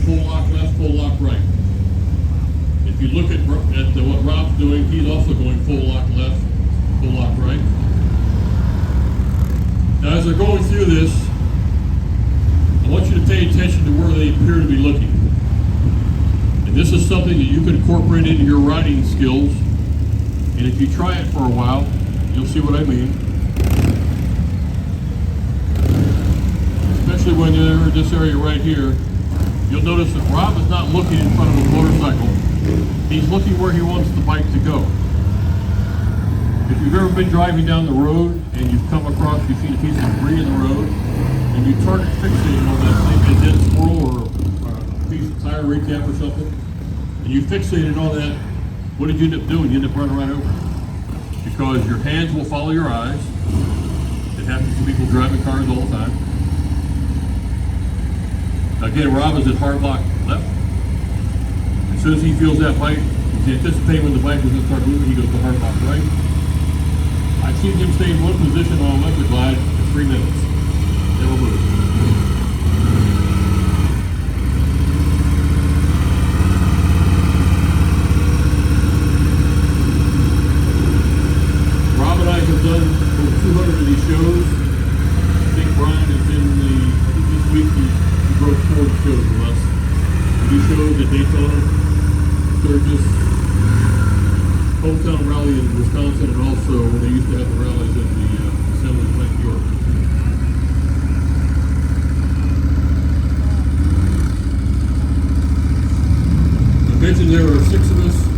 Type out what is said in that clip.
full lock left, full lock right. If you look at what Rob's doing, he's also going full lock left, full lock right. Now as they're going through this, I want you to pay attention to where they appear to be looking. And this is something that you can incorporate into your riding skills. And if you try it for a while, you'll see what I mean. Especially when you're in this area right here, you'll notice that Rob is not looking in front of his motorcycle. He's looking where he wants the bike to go. If you've ever been driving down the road and you've come across, you've seen a piece of debris in the road, and you target fixated on that, maybe a dead squirrel or a piece of tire recap or something, and you fixated on that, what did you end up doing? You end up running right over it. Because your hands will follow your eyes. It happens to people driving cars all the time. Again, Rob is at hard lock left. As soon as he feels that bike, he's anticipating when the bike is going to start moving, he goes to hard lock right. I've seen him stay in one position on a electric glide for 3 minutes. Never moved. Rob and I have done over 200 of these shows. I think Brian has been this week he broke 4 shows with us. We do shows at Daytona, Sturgis, hometown rally in Wisconsin, and also when they used to have the rallies at the Assembly Plant, New York. I mentioned there are 6 of us.